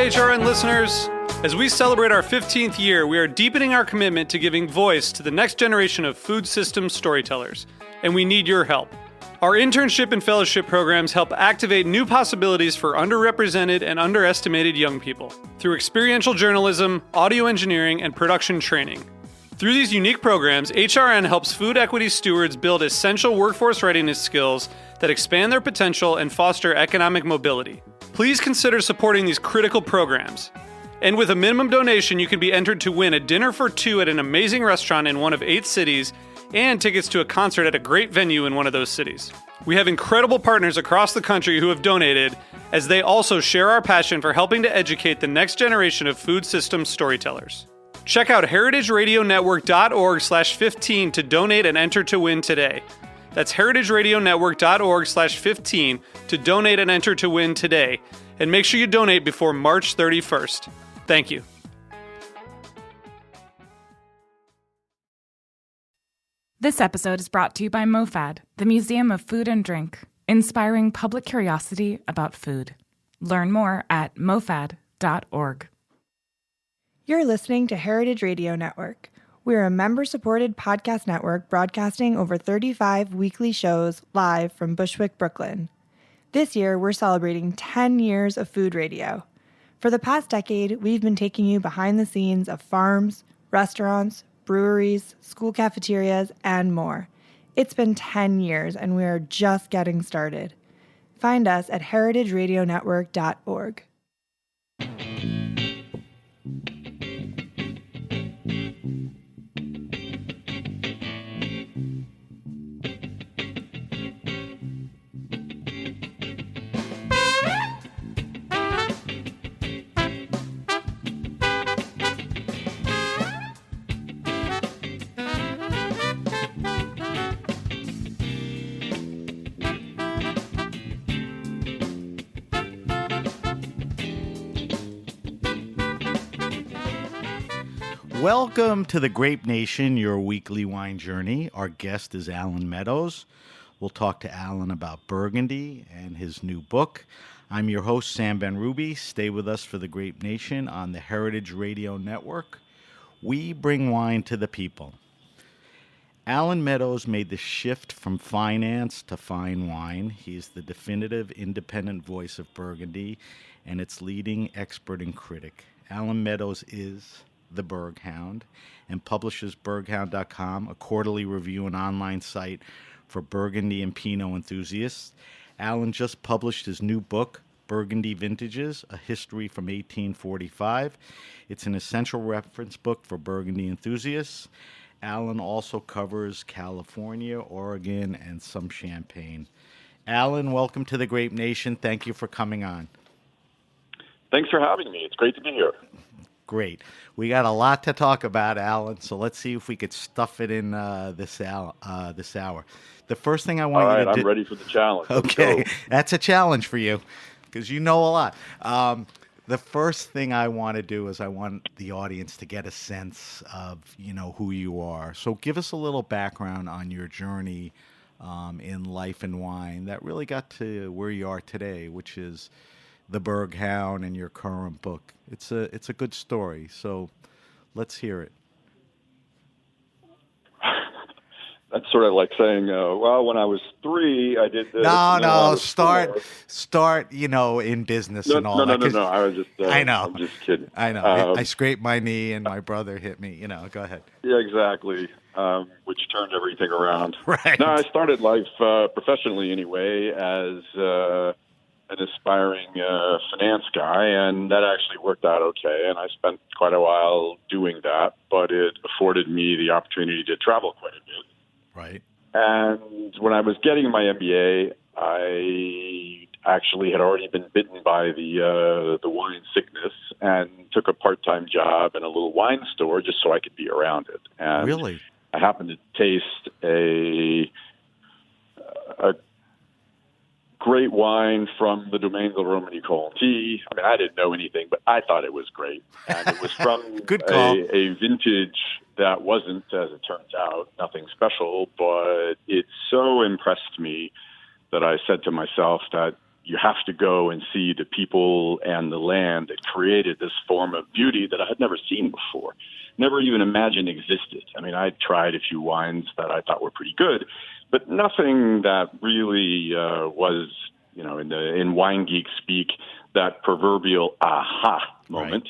HRN listeners. As we celebrate our 15th year, we are deepening our commitment to giving voice to the next generation of food systems storytellers, and we need your help. Our internship and fellowship programs help activate new possibilities for underrepresented and underestimated young people through experiential journalism, audio engineering, and production training. Through these unique programs, HRN helps food equity stewards build essential workforce readiness skills that expand their potential and foster economic mobility. Please consider supporting these critical programs. And with a minimum donation, you can be entered to win a dinner for two at an amazing restaurant in one of 8 cities and tickets to a concert at a great venue in one of those cities. We have incredible partners across the country who have donated, as they also share our passion for helping to educate the next generation of food systems storytellers. Check out heritageradionetwork.org/15 to donate and enter to win today. That's heritageradionetwork.org/15 to donate and enter to win today. And make sure you donate before March 31st. Thank you. This episode is brought to you by MoFad, the Museum of Food and Drink, inspiring public curiosity about food. Learn more at mofad.org. You're listening to Heritage Radio Network. We're a member-supported podcast network broadcasting over 35 weekly shows live from Bushwick, Brooklyn. This year, we're celebrating 10 years of food radio. For the past decade, we've been taking you behind the scenes of farms, restaurants, breweries, school cafeterias, and more. It's been 10 years, and we are just getting started. Find us at heritageradionetwork.org. Welcome to the Grape Nation, your weekly wine journey. Our guest is Alan Meadows. We'll talk to Alan about Burgundy and his new book. I'm your host, Sam Ben-Ruby. Stay with us for the Grape Nation on the Heritage Radio Network. We bring wine to the people. Alan Meadows made the shift from finance to fine wine. He's the definitive independent voice of Burgundy and its leading expert and critic. Alan Meadows is the Burghound and publishes Burghound.com, a quarterly review and online site for Burgundy and Pinot enthusiasts. Alan just published his new book, Burgundy Vintages, A History from 1845. It's an essential reference book for Burgundy enthusiasts. Alan also covers California, Oregon, and some Champagne. Alan, welcome to the Grape Nation. Thank you for coming on. Thanks for having me. It's great to be here. Great. We got a lot to talk about, Alan, so let's see if we could stuff it in this hour. The first thing I want you to do... All right, I'm ready for the challenge. Okay, that's a challenge for you because you know a lot. The first thing I want to do is I want the audience to get a sense of, who you are. So give us a little background on your journey in life and wine that really got to where you are today, which is the Burghound and your current book. It's a good story, so let's hear it. That's sort of like saying, when I was 3, I did this. No, start, in business and all that. No. I was just, I know. I'm just kidding. I know. I scraped my knee and my brother hit me. Go ahead. Yeah, exactly. Which turned everything around. Right. No, I started life professionally anyway as an aspiring finance guy, and that actually worked out okay. And I spent quite a while doing that, but it afforded me the opportunity to travel quite a bit. Right. And when I was getting my MBA, I actually had already been bitten by the wine sickness and took a part-time job in a little wine store just so I could be around it. And really? I happened to taste a great wine from the Domaine de Romani-Conti. I mean, I didn't know anything, but I thought it was great. And it was from a vintage that wasn't, as it turns out, nothing special, but it so impressed me that I said to myself that, you have to go and see the people and the land that created this form of beauty that I had never seen before, never even imagined existed. I mean, I tried a few wines that I thought were pretty good, but nothing that really was, in wine geek speak, that proverbial aha moment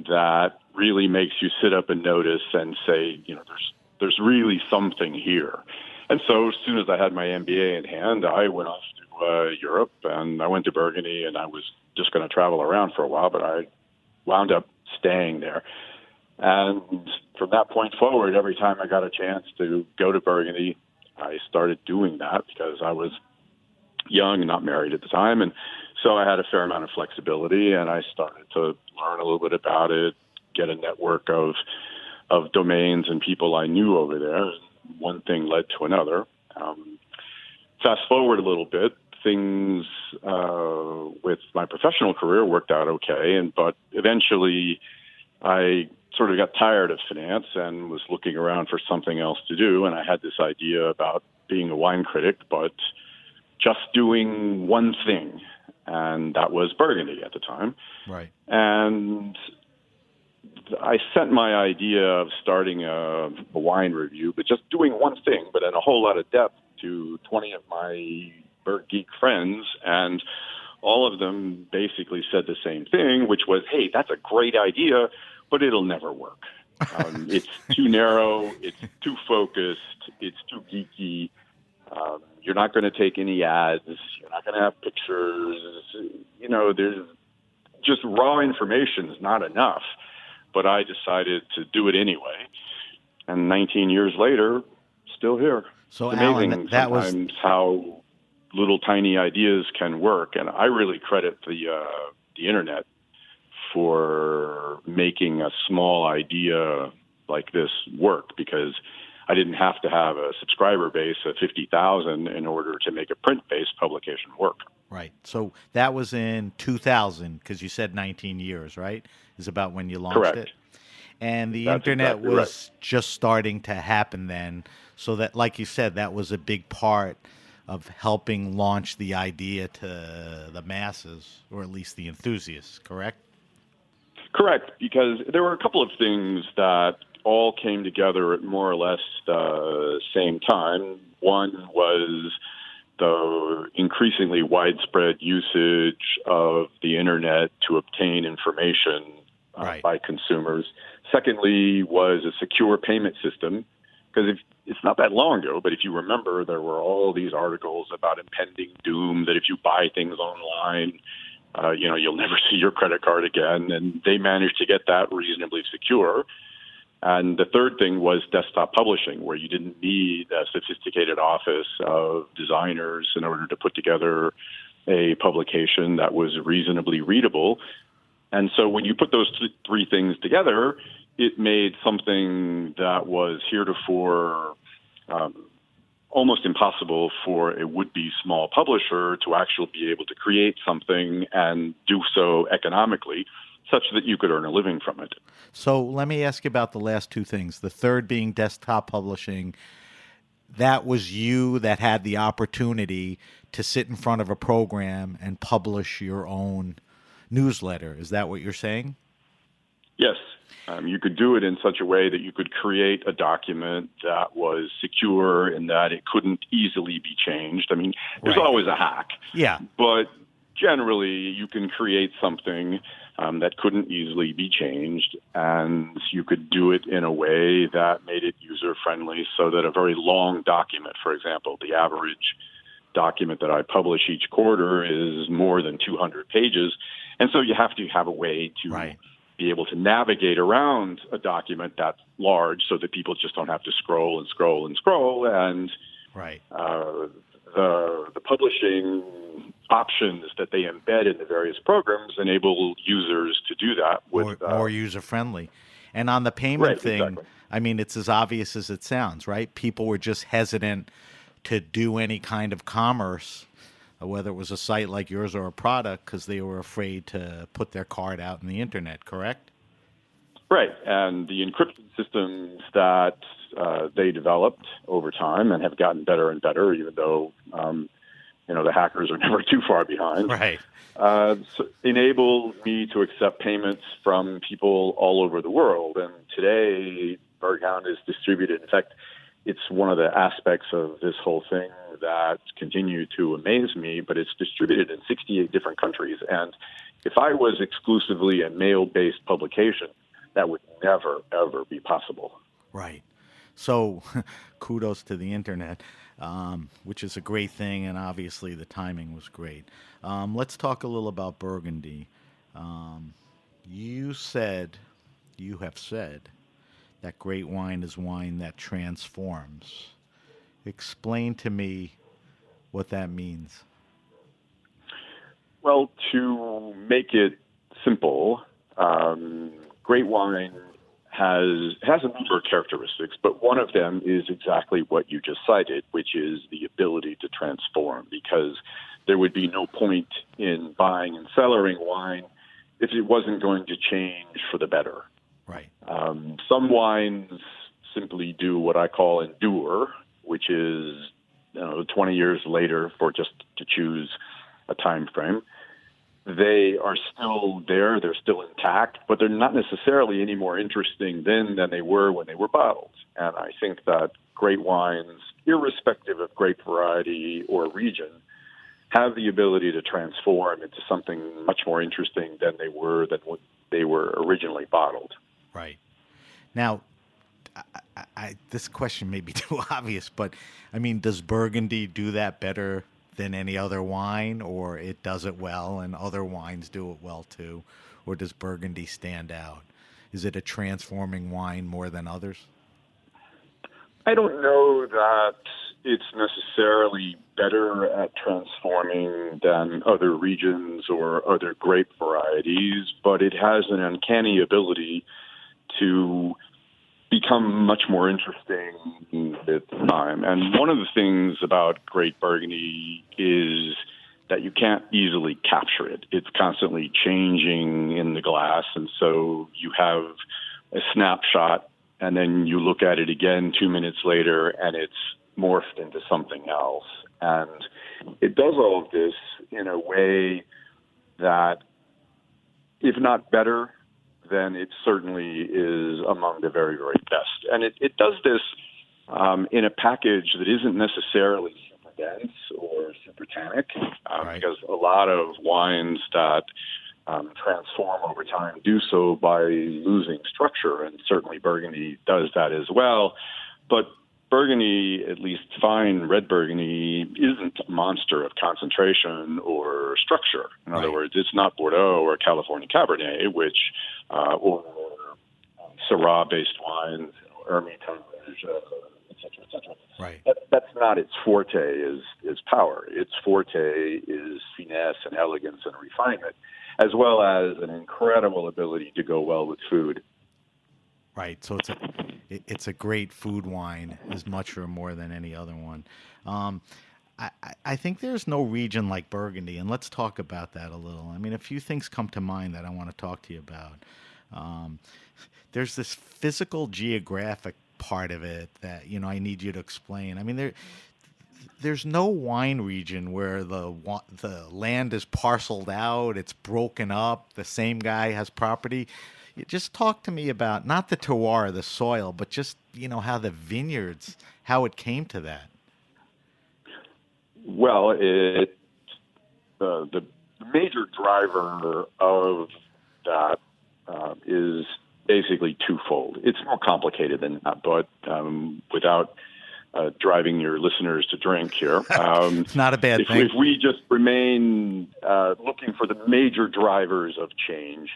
that really makes you sit up and notice and say, there's really something here. And so as soon as I had my MBA in hand, I went off to Europe, and I went to Burgundy, and I was just going to travel around for a while, but I wound up staying there. And from that point forward, every time I got a chance to go to Burgundy, I started doing that because I was young and not married at the time. And so I had a fair amount of flexibility, and I started to learn a little bit about it, get a network of domains and people I knew over there. One thing led to another. Fast forward a little bit, things with my professional career worked out okay, but eventually I sort of got tired of finance and was looking around for something else to do, and I had this idea about being a wine critic, but just doing one thing, and that was Burgundy at the time. Right. And I sent my idea of starting a wine review, but just doing one thing, but in a whole lot of depth, to 20 of my Burg Geek friends, and all of them basically said the same thing, which was, hey, that's a great idea, but it'll never work. It's too narrow, it's too focused, it's too geeky. You're not going to take any ads. You're not going to have pictures. There's just raw information is not enough. But I decided to do it anyway. And 19 years later, still here. So, it's Alan, amazing that was sometimes how little tiny ideas can work. And I really credit the internet for making a small idea like this work, because I didn't have to have a subscriber base of 50,000 in order to make a print-based publication work. right. So that was in 2000, because you said 19 years, right? Is about when you launched Correct. it. And the That's internet exactly was just starting to happen then. So that, like you said, that was a big part of helping launch the idea to the masses, or at least the enthusiasts, correct? Correct, because there were a couple of things that all came together at more or less the same time. One was the increasingly widespread usage of the internet to obtain information by consumers. Secondly was a secure payment system, because it's not that long ago, but if you remember, there were all these articles about impending doom, that if you buy things online, you'll never see your credit card again, and they managed to get that reasonably secure. And the third thing was desktop publishing, where you didn't need a sophisticated office of designers in order to put together a publication that was reasonably readable. And so when you put those three things together, it made something that was heretofore almost impossible for a would-be small publisher to actually be able to create something and do so economically, such that you could earn a living from it. So let me ask you about the last two things. The third being desktop publishing. That was you that had the opportunity to sit in front of a program and publish your own newsletter. Is that what you're saying? Yes. You could do it in such a way that you could create a document that was secure and that it couldn't easily be changed. I mean, there's always a hack. Yeah. But generally, you can create something that couldn't easily be changed, and you could do it in a way that made it user-friendly, so that a very long document, for example, the average document that I publish each quarter is more than 200 pages, and so you have to have a way to be able to navigate around a document that's large so that people just don't have to scroll and scroll and scroll, and the publishing options that they embed in the various programs enable users to do that with more user-friendly. And on the payment thing, exactly. I mean, it's as obvious as it sounds, right? People were just hesitant to do any kind of commerce, whether it was a site like yours or a product, because they were afraid to put their card out in the internet, correct? Right, and the encryption systems that they developed over time and have gotten better and better, even though the hackers are never too far behind. Right. Enabled me to accept payments from people all over the world. And today, Burghound is distributed. In fact, it's one of the aspects of this whole thing that continue to amaze me, but it's distributed in 68 different countries. And if I was exclusively a mail-based publication, that would never, ever be possible. Right. So kudos to the internet, which is a great thing, and obviously the timing was great. Let's talk a little about Burgundy. You have said that great wine is wine that transforms. Explain to me what that means. Well, to make it simple, great wine has a number of characteristics, but one of them is exactly what you just cited, which is the ability to transform, because there would be no point in buying and cellaring wine if it wasn't going to change for the better. Right. Some wines simply do what I call endure, which is 20 years later, for just to choose a time frame. They are still there, they're still intact, but they're not necessarily any more interesting then than they were when they were bottled. And I think that great wines, irrespective of grape variety or region, have the ability to transform into something much more interesting than when they were originally bottled. Right. Now, this question may be too obvious, but I mean, does Burgundy do that better than any other wine, or it does it well and other wines do it well too? Or does Burgundy stand out? Is it a transforming wine more than others? I don't know that it's necessarily better at transforming than other regions or other grape varieties, but it has an uncanny ability to become much more interesting with time. And one of the things about great Burgundy is that you can't easily capture it. It's constantly changing in the glass, and so you have a snapshot, and then you look at it again 2 minutes later, and it's morphed into something else. And it does all of this in a way that, if not better, then it certainly is among the very, very best. And it does this in a package that isn't necessarily super dense or super tannic, Right. because a lot of wines that transform over time do so by losing structure, and certainly Burgundy does that as well. But Burgundy, at least fine red Burgundy, isn't a monster of concentration or structure. In other words, it's not Bordeaux or California Cabernet, or Syrah-based wines, Hermitage, et cetera. Right. That's not its forte, is power. Its forte is finesse and elegance and refinement, as well as an incredible ability to go well with food. Right. So it's a great food wine, as much or more than any other one. I think there's no region like Burgundy, and let's talk about that a little. I mean, a few things come to mind that I want to talk to you about. There's this physical geographic part of it that, I need you to explain. I mean, there's no wine region where the land is parceled out, it's broken up, the same guy has property. Just talk to me about, not the terroir, the soil, but just, how the vineyards, how it came to that. Well, the major driver of that is basically twofold. It's more complicated than that, but without driving your listeners to drink here. It's not a bad thing. If we just remain looking for the major drivers of change,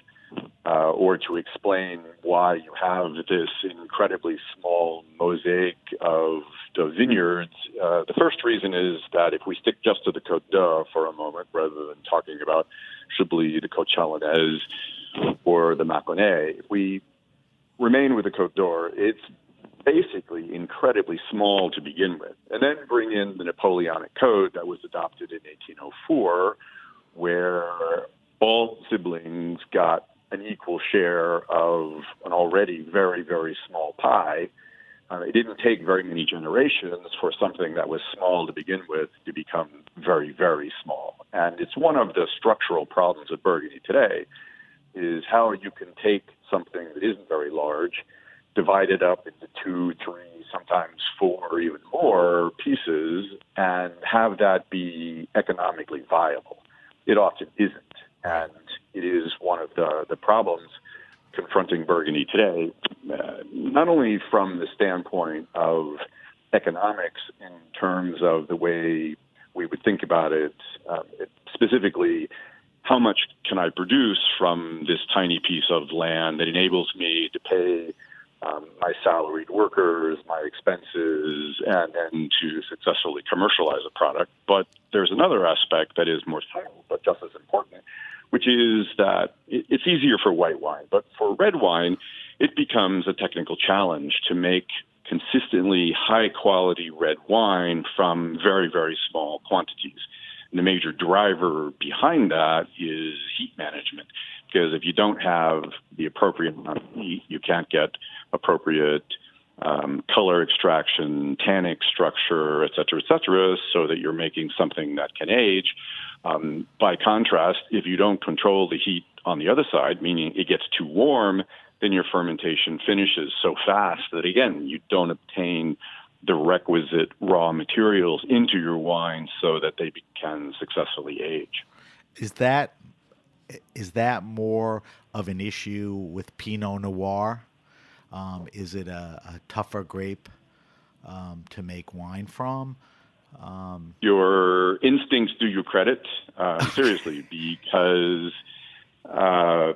or to explain why you have this incredibly small mosaic of the vineyards, the first reason is that if we stick just to the Côte d'Or for a moment, rather than talking about Chablis, the Côte Chalonnaise, or the Mâconnais, if we remain with the Côte d'Or, it's basically incredibly small to begin with. And then bring in the Napoleonic Code that was adopted in 1804, where all siblings got an equal share of an already very, very small pie. it didn't take very many generations for something that was small to begin with to become very, very small. And it's one of the structural problems of Burgundy today, is how you can take something that isn't very large, divide it up into 2, 3, sometimes 4, or even more pieces, and have that be economically viable. It often isn't. And it is one of the problems confronting Burgundy today, not only from the standpoint of economics in terms of the way we would think about it, specifically, how much can I produce from this tiny piece of land that enables me to pay my salaried workers, my expenses, and then to successfully commercialize a product. But there's another aspect that is more subtle, but just as important, which is that it's easier for white wine. But for red wine, it becomes a technical challenge to make consistently high-quality red wine from very, very small quantities. And the major driver behind that is heat management, because if you don't have the appropriate amount of heat, you can't get appropriate color extraction, tannic structure, et cetera, so that you're making something that can age. By contrast, if you don't control the heat on the other side, meaning it gets too warm, then your fermentation finishes so fast that, again, you don't obtain the requisite raw materials into your wine so that they can successfully age. Is that more of an issue with Pinot Noir? Is it a tougher grape to make wine from? Your instincts do you credit, seriously, because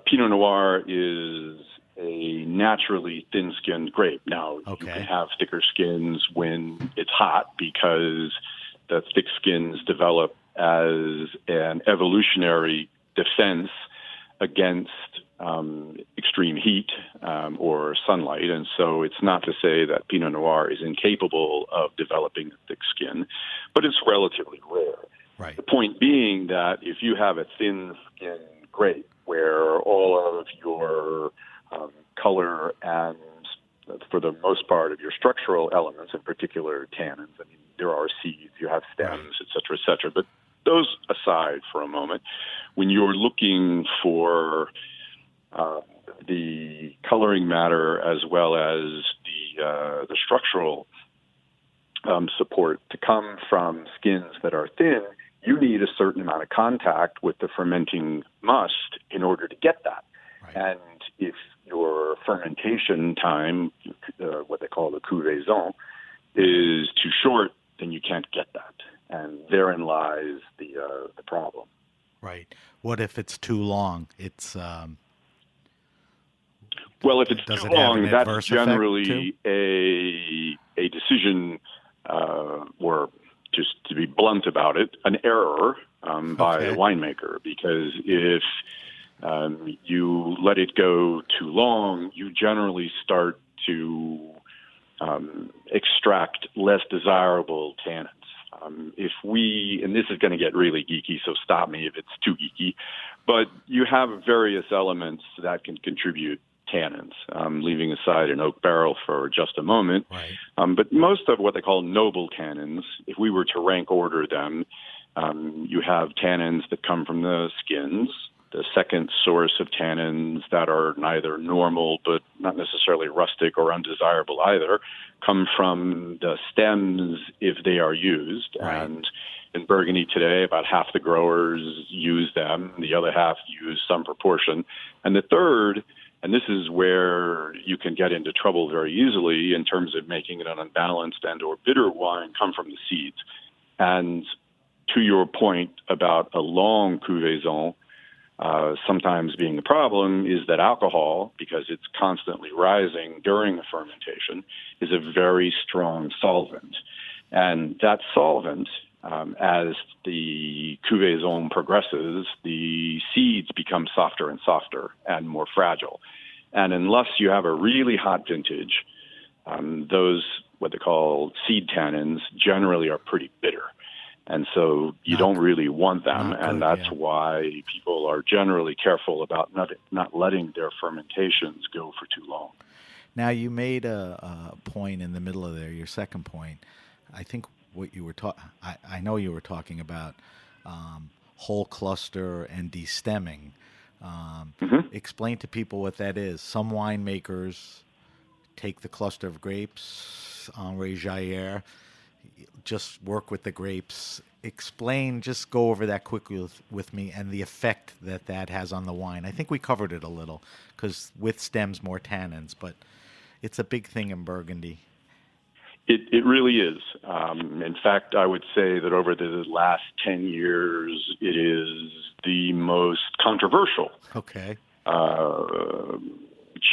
Pinot Noir is a naturally thin-skinned grape. Now, you can have thicker skins when it's hot because the thick skins develop as an evolutionary defense against extreme heat or sunlight. And so it's not to say that Pinot Noir is incapable of developing a thick skin, but it's relatively rare. Right. The point being that if you have a thin-skinned grape where all of your color and, for the most part, of your structural elements, in particular tannins, I mean, there are seeds, you have stems, et cetera, but those aside for a moment, when you're looking for the coloring matter as well as the structural support to come from skins that are thin, you need a certain amount of contact with the fermenting must in order to get that. Right. And if your fermentation time, what they call the couvaison, is too short, then you can't get that. And therein lies the problem. Right. What if it's too long? It's well, if it's too long, that's generally a decision, or just to be blunt about it, an error by the winemaker. Because if you let it go too long, you generally start to extract less desirable tannins. And this is going to get really geeky, so stop me if it's too geeky, but you have various elements that can contribute tannins, leaving aside an oak barrel for just a moment. Right. But most of what they call noble tannins, if we were to rank order them, you have tannins that come from the skins. The second source of tannins that are neither normal but not necessarily rustic or undesirable either come from the stems if they are used. Right. And in Burgundy today, about half the growers use them. The other half use some proportion. And the third, and this is where you can get into trouble very easily in terms of making it an unbalanced and or bitter wine, come from the seeds. And to your point about a long couvaison, sometimes being the problem is that alcohol, because it's constantly rising during the fermentation, is a very strong solvent. And that solvent, as the couvaison progresses, the seeds become softer and softer and more fragile. And unless you have a really hot vintage, those, what they call seed tannins, generally are pretty bitter. And so you don't really want them, and that's why people are generally careful about not letting their fermentations go for too long. Now, you made a point in the middle of there, your second point. I think what you were I know you were talking about whole cluster and destemming. Explain to people what that is. Some winemakers take the cluster of grapes, Henri Jayer, just work with the grapes. Explain, just go over that quickly with me and the effect that that has on the wine. I think we covered it a little because with stems, more tannins, but it's a big thing in Burgundy. It really is. In fact, I would say that over the last 10 years, it is the most controversial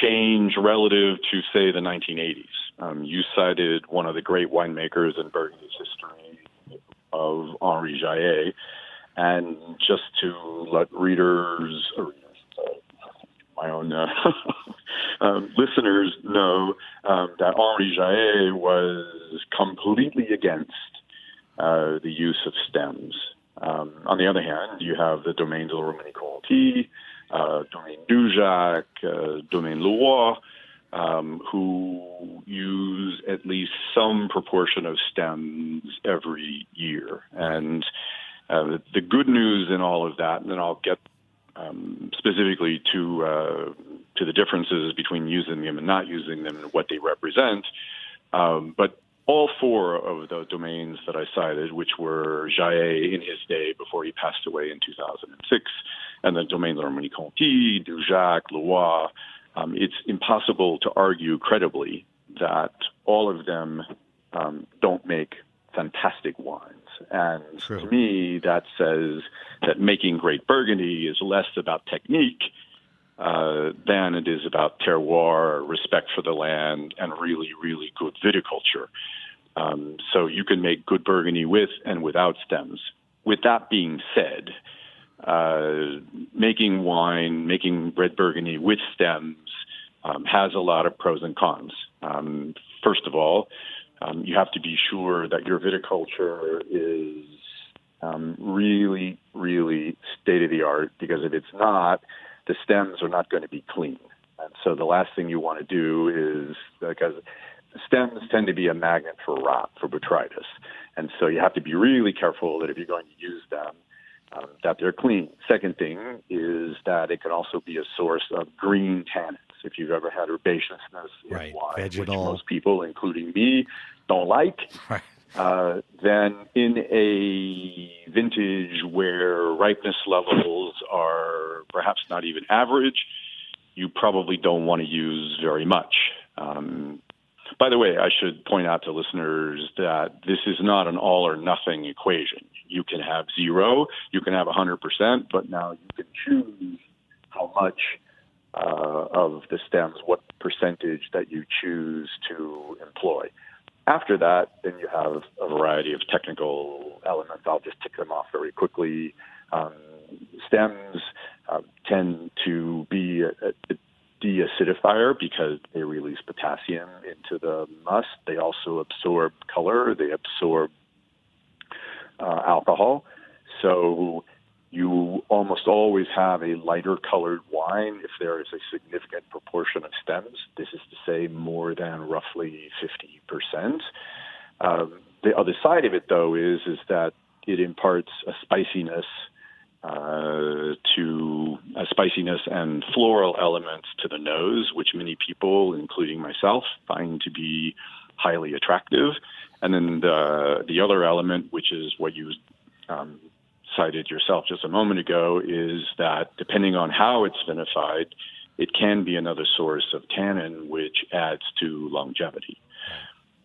change relative to, say, the 1980s. You cited one of the great winemakers in Burgundy's history of Henri Jayer. And just to let my own listeners know that Henri Jayer was completely against the use of stems. On the other hand, you have the Domaine de la Romanée-Conti, Domaine Dujac, Domaine Leroy, who use at least some proportion of stems every year. And the good news in all of that, and then I'll get specifically to the differences between using them and not using them and what they represent. But all four of the domains that I cited, which were Jayer in his day before he passed away in 2006, and then Domaine de la Romanée-Conti, Dujac, Leroy, it's impossible to argue credibly that all of them don't make fantastic wines. And to me, that says that making great Burgundy is less about technique than it is about terroir, respect for the land, and really, really good viticulture. So you can make good Burgundy with and without stems. With that being said, making red Burgundy with stems has a lot of pros and cons. First of all, you have to be sure that your viticulture is really, really state-of-the-art, because if it's not, the stems are not going to be clean. And so the last thing you want to do is, because stems tend to be a magnet for rot, for botrytis. And so you have to be really careful that if you're going to use them, that they're clean. Second thing is that it can also be a source of green tannins. If you've ever had herbaceousness in wine, vegetal, which most people, including me, don't like, then in a vintage where ripeness levels are perhaps not even average, you probably don't want to use very much. By the way, I should point out to listeners that this is not an all or nothing equation. You can have 0, you can have 100%, but now you can choose how much of the stems, what percentage that you choose to employ. After that, then you have a variety of technical elements. I'll just tick them off very quickly. Stems tend to be a deacidifier because they release potassium into the must. They also absorb color. They absorb alcohol. So you almost always have a lighter colored wine if there is a significant proportion of stems. This is to say more than roughly 50%. The other side of it, though, is that it imparts a spiciness and floral elements to the nose, which many people, including myself, find to be highly attractive. And then the other element, which is what you cited yourself just a moment ago, is that depending on how it's vinified, it can be another source of tannin, which adds to longevity.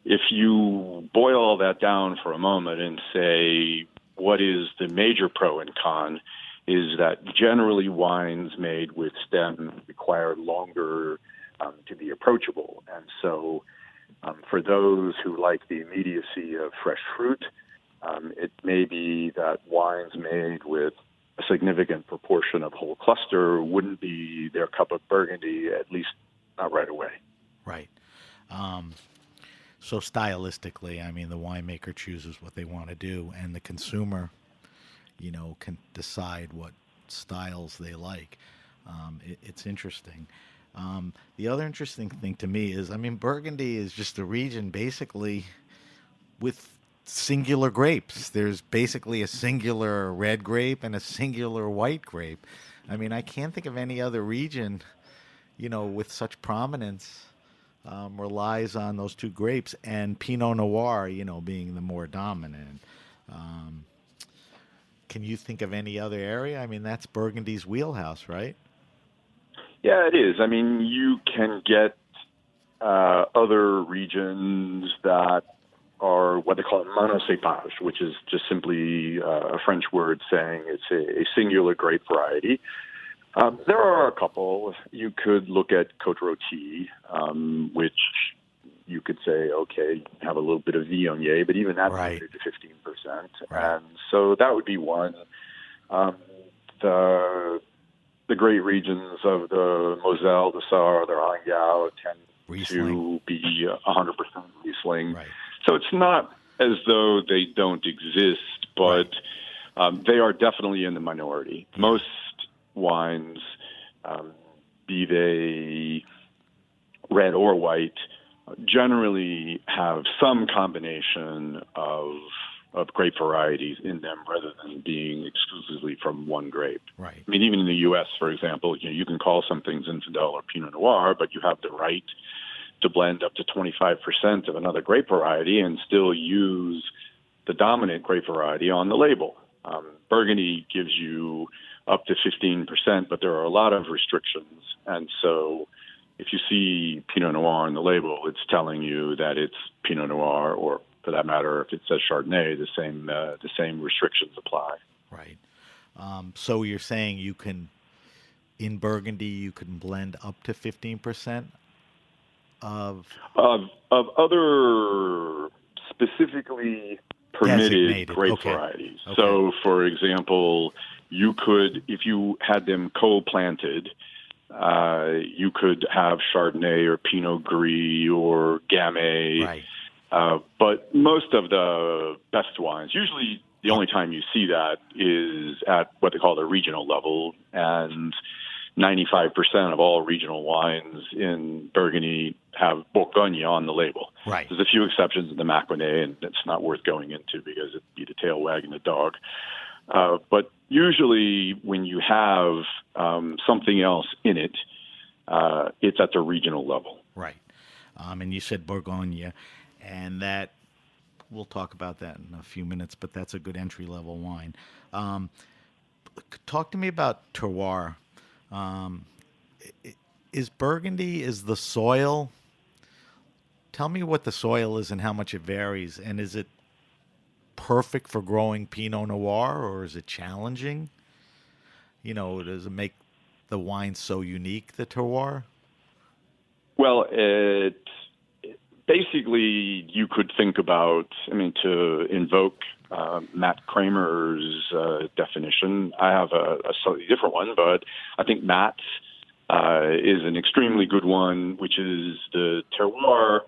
If you boil all that down for a moment and say, what is the major pro and con, is that generally wines made with stem require longer to be approachable. And so for those who like the immediacy of fresh fruit, it may be that wines made with a significant proportion of whole cluster wouldn't be their cup of Burgundy, at least not right away. Right. So stylistically, I mean, the winemaker chooses what they want to do, and the consumer, can decide what styles they like. It's interesting. The other interesting thing to me is, I mean, Burgundy is just a region basically with singular grapes. There's basically a singular red grape and a singular white grape. I mean, I can't think of any other region, with such prominence relies on those two grapes and Pinot Noir, being the more dominant. Can you think of any other area? I mean, that's Burgundy's wheelhouse, right? Yeah, it is. I mean, you can get other regions that are what they call monocépage, which is just simply a French word saying it's a singular grape variety. There are a couple. You could look at Côte Rôtie, which you could say, okay, have a little bit of Viognier, but even that's Right. limited to 15%. Right. And so that would be one. The great regions of the Moselle, the Saar, the Rheingau tend Riesling. to be 100% Riesling. Right. So it's not as though they don't exist, but they are definitely in the minority. Most wines, be they red or white, generally have some combination of grape varieties in them rather than being exclusively from one grape. Right. I mean, even in the U.S., for example, you can call some things Zinfandel or Pinot Noir, but you have the right to blend up to 25% of another grape variety and still use the dominant grape variety on the label. Burgundy gives you up to 15%, but there are a lot of restrictions. And so if you see Pinot Noir on the label, it's telling you that it's Pinot Noir, or for that matter, if it says Chardonnay, the same restrictions apply. Right. So you're saying in Burgundy, you can blend up to 15% of other specifically permitted Designated. grape Okay. varieties. Okay. So, for example, you could, if you had them co-planted, you could have Chardonnay or Pinot Gris or Gamay. Right. But most of the best wines, usually the only time you see that is at what they call the regional level, and 95% of all regional wines in Burgundy have Bourgogne on the label. Right. There's a few exceptions in the Maconnais, and it's not worth going into because it'd be the tail wagging the dog. But usually when you have something else in it, it's at the regional level. Right. And you said Bourgogne, and that we'll talk about that in a few minutes, but that's a good entry-level wine. Talk to me about terroir. Is Burgundy, is the soil, tell me what the soil is and how much it varies, and is it perfect for growing Pinot Noir, or is it challenging? Does it make the wine so unique, the terroir? Well, basically, you could think about, to invoke Matt Kramer's definition. I have a slightly different one, but I think Matt's is an extremely good one, which is the terroir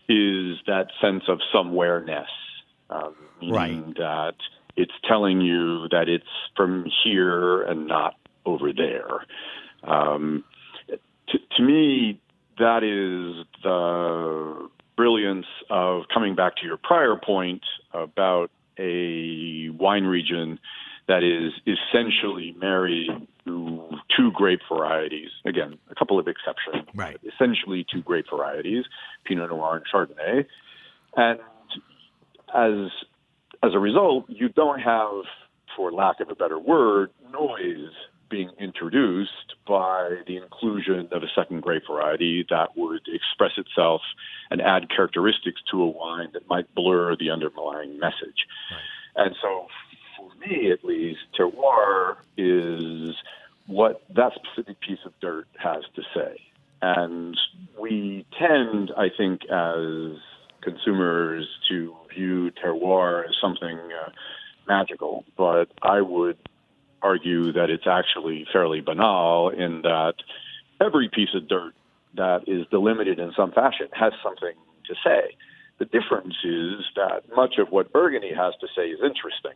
is that sense of somewhere-ness, meaning that it's telling you that it's from here and not over there. To me, that is the brilliance of coming back to your prior point about a wine region that is essentially married to two grape varieties. Again, a couple of exceptions. Right. But essentially two grape varieties, Pinot Noir and Chardonnay. And as a result, you don't have, for lack of a better word, noise being introduced by the inclusion of a second grape variety that would express itself and add characteristics to a wine that might blur the underlying message. Right. And so, for me at least, terroir is what that specific piece of dirt has to say. And we tend, I think, as consumers to view terroir as something magical, but I would argue that it's actually fairly banal in that every piece of dirt that is delimited in some fashion has something to say. The difference is that much of what Burgundy has to say is interesting.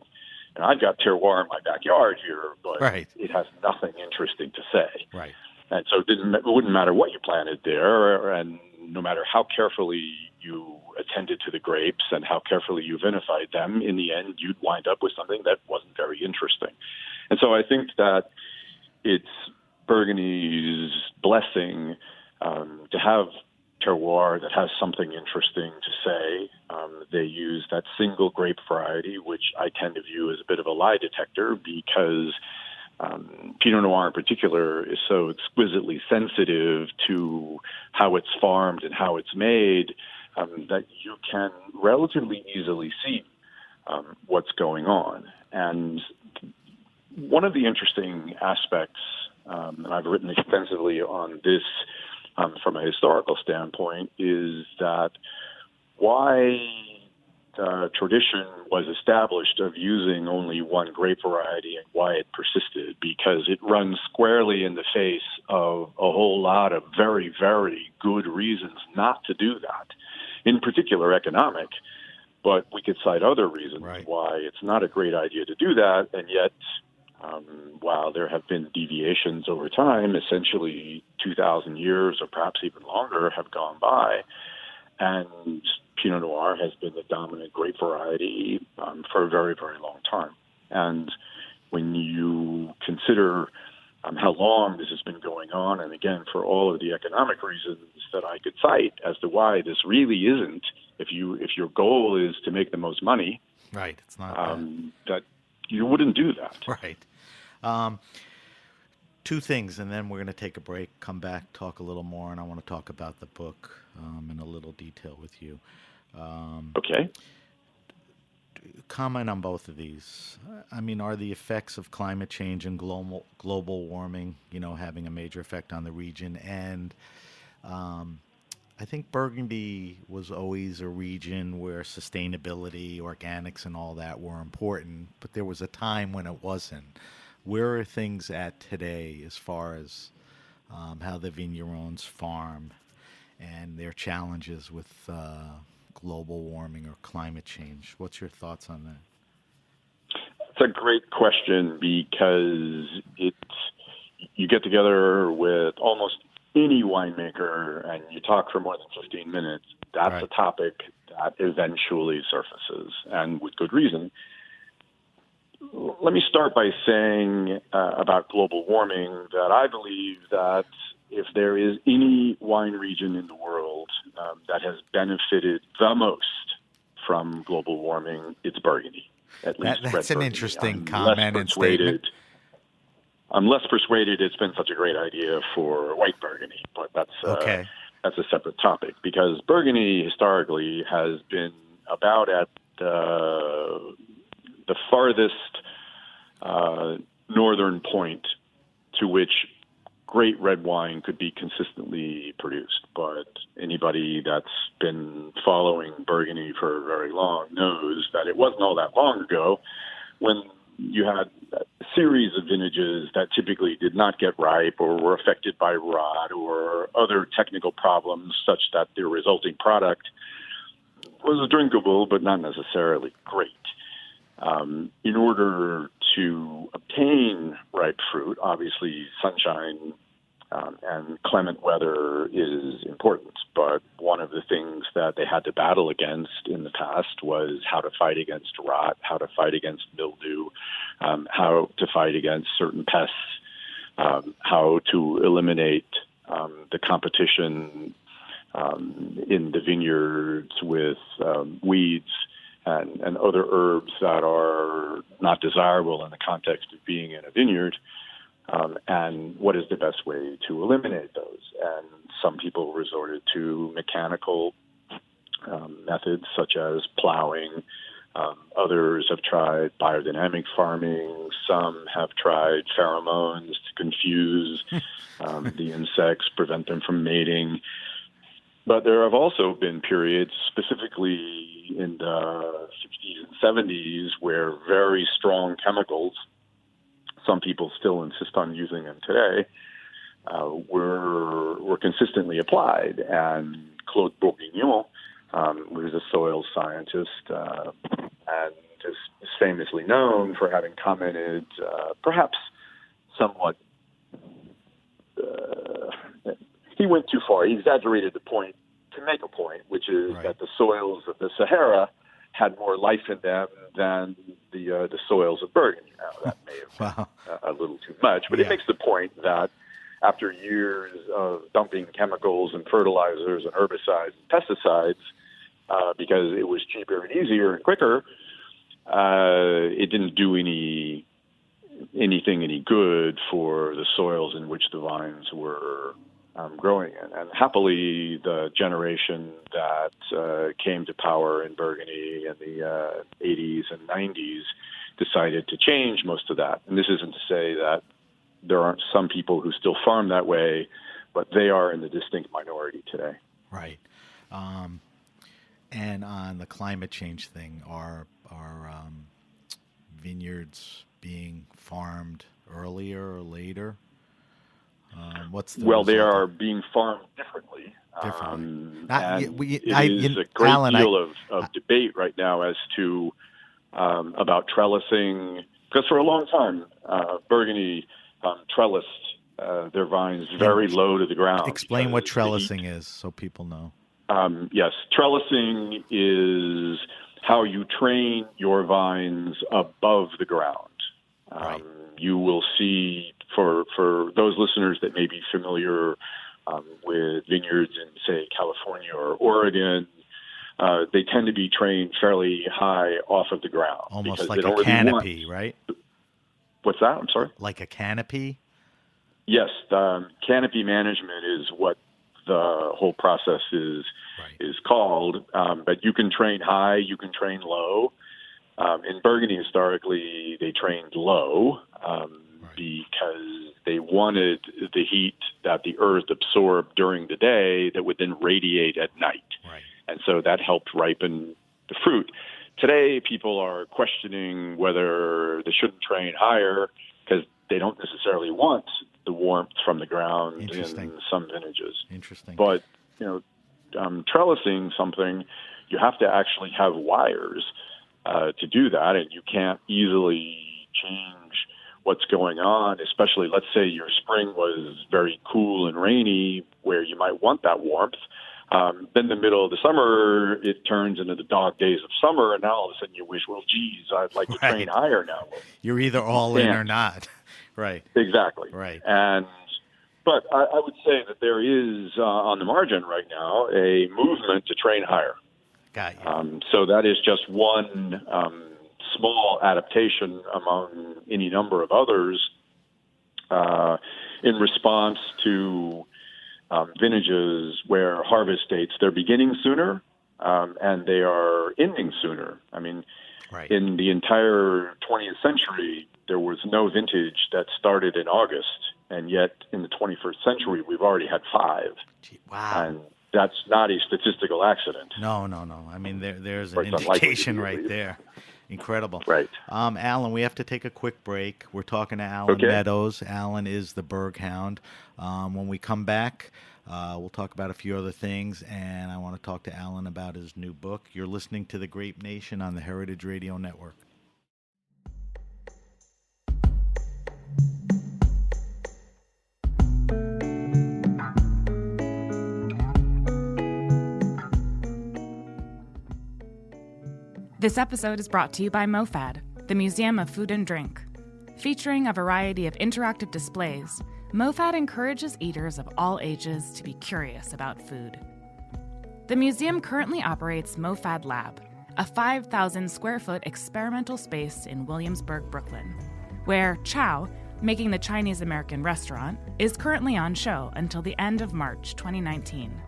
And I've got terroir in my backyard here, but Right. it has nothing interesting to say. Right. And so it wouldn't matter what you planted there, and no matter how carefully you attended to the grapes and how carefully you vinified them, in the end, you'd wind up with something that wasn't very interesting. And so I think that it's Burgundy's blessing to have terroir that has something interesting to say. They use that single grape variety, which I tend to view as a bit of a lie detector because Pinot Noir in particular is so exquisitely sensitive to how it's farmed and how it's made that you can relatively easily see what's going on. And one of the interesting aspects, and I've written extensively on this from a historical standpoint, is that why tradition was established of using only one grape variety and why it persisted, because it runs squarely in the face of a whole lot of very, very good reasons not to do that, in particular economic. But we could cite other reasons why it's not a great idea to do that, and yet while there have been deviations over time, essentially 2,000 years or perhaps even longer have gone by, and Pinot Noir has been the dominant grape variety for a very, very long time. And when you consider how long this has been going on, and again, for all of the economic reasons that I could cite as to why this really isn't, if your goal is to make the most money, right, it's not that you wouldn't do that. Right. Two things, and then we're going to take a break, come back, talk a little more, and I want to talk about the book in a little detail with you. Okay. Comment on both of these. I mean, are the effects of climate change and global warming, having a major effect on the region? And I think Burgundy was always a region where sustainability, organics, and all that were important, but there was a time when it wasn't. Where are things at today as far as how the vignerons farm and their challenges with global warming or climate change? What's your thoughts on that? It's a great question because you get together with almost any winemaker and you talk for more than 15 minutes, that's a topic that eventually surfaces, and with good reason. Let me start by saying about global warming that I believe that if there is any wine region in the world that has benefited the most from global warming, it's Burgundy. At least that's an Burgundy. interesting comment and statement. I'm less persuaded it's been such a great idea for white Burgundy, but that's a separate topic, because Burgundy historically has been about at the farthest northern point to which great red wine could be consistently produced. But anybody that's been following Burgundy for very long knows that it wasn't all that long ago when you had a series of vintages that typically did not get ripe or were affected by rot or other technical problems such that the resulting product was drinkable but not necessarily great. In order to obtain ripe fruit, obviously sunshine and clement weather is important, but one of the things that they had to battle against in the past was how to fight against rot, how to fight against mildew, how to fight against certain pests, how to eliminate the competition in the vineyards with weeds and other herbs that are not desirable in the context of being in a vineyard, and what is the best way to eliminate those. And some people resorted to mechanical methods such as plowing. Others have tried biodynamic farming. Some have tried pheromones to confuse the insects, prevent them from mating. But there have also been periods, specifically in the 60s and 70s, where very strong chemicals, some people still insist on using them today, were consistently applied. And Claude Bourguignon, who's a soil scientist and is famously known for having commented, perhaps somewhat he went too far. He exaggerated the point to make a point, which is that the soils of the Sahara had more life in them than the soils of Burgundy. Now, that may have been a little too much, but it makes the point that after years of dumping chemicals and fertilizers and herbicides and pesticides, because it was cheaper and easier and quicker, it didn't do anything any good for the soils in which the vines were growing in. And happily, the generation that came to power in Burgundy in the 80s and 90s decided to change most of that. And this isn't to say that there aren't some people who still farm that way, but they are in the distinct minority today. Right. And on the climate change thing, are vineyards being farmed earlier or later? What's the they result? are being farmed differently. It is a great Alan, deal of debate right now as to about trellising, because for a long time, Burgundy trellised their vines very low to the ground. Explain what trellising is so people know. Yes, trellising is how you train your vines above the ground. You will see, for those listeners that may be familiar with vineyards in, say, California or Oregon, they tend to be trained fairly high off of the ground. Almost like a canopy, right? What's that? I'm sorry? Like a canopy? Yes, canopy management is what the whole process is called. But you can train high, you can train low. In Burgundy, historically, they trained low because they wanted the heat that the earth absorbed during the day that would then radiate at night. Right. And so that helped ripen the fruit. Today, people are questioning whether they shouldn't train higher because they don't necessarily want the warmth from the ground in some vintages. Interesting. But, trellising something, you have to actually have wires to do that, and you can't easily change what's going on, especially, let's say your spring was very cool and rainy where you might want that warmth. Then the middle of the summer, it turns into the dog days of summer, and now all of a sudden you wish, well, geez, I'd like to train higher now. You're either all in or not. Right. Exactly. Right. But I would say that there is, on the margin right now, a movement to train higher. Got you. So that is just one small adaptation among any number of others in response to vintages where harvest dates, they're beginning sooner and they are ending sooner. I mean, in the entire 20th century, there was no vintage that started in August, and yet in the 21st century, we've already had 5. Wow. And that's not a statistical accident. No. I mean, there's an indication right there. Incredible. Right. Alan, we have to take a quick break. We're talking to Alan Meadows. Alan is the Burghound. When we come back, we'll talk about a few other things, and I want to talk to Alan about his new book. You're listening to The Grape Nation on the Heritage Radio Network. This episode is brought to you by MoFad, the Museum of Food and Drink. Featuring a variety of interactive displays, MoFad encourages eaters of all ages to be curious about food. The museum currently operates MoFad Lab, a 5,000 square foot experimental space in Williamsburg, Brooklyn, where Chow, making the Chinese American restaurant, is currently on show until the end of March 2019.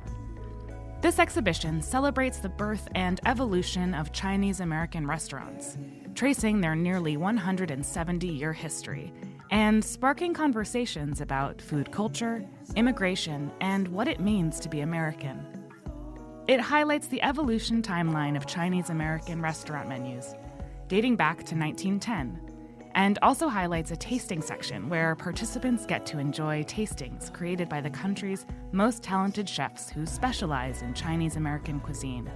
This exhibition celebrates the birth and evolution of Chinese American restaurants, tracing their nearly 170-year history and sparking conversations about food culture, immigration, and what it means to be American. It highlights the evolution timeline of Chinese American restaurant menus, dating back to 1910, and also highlights a tasting section where participants get to enjoy tastings created by the country's most talented chefs who specialize in Chinese American cuisine.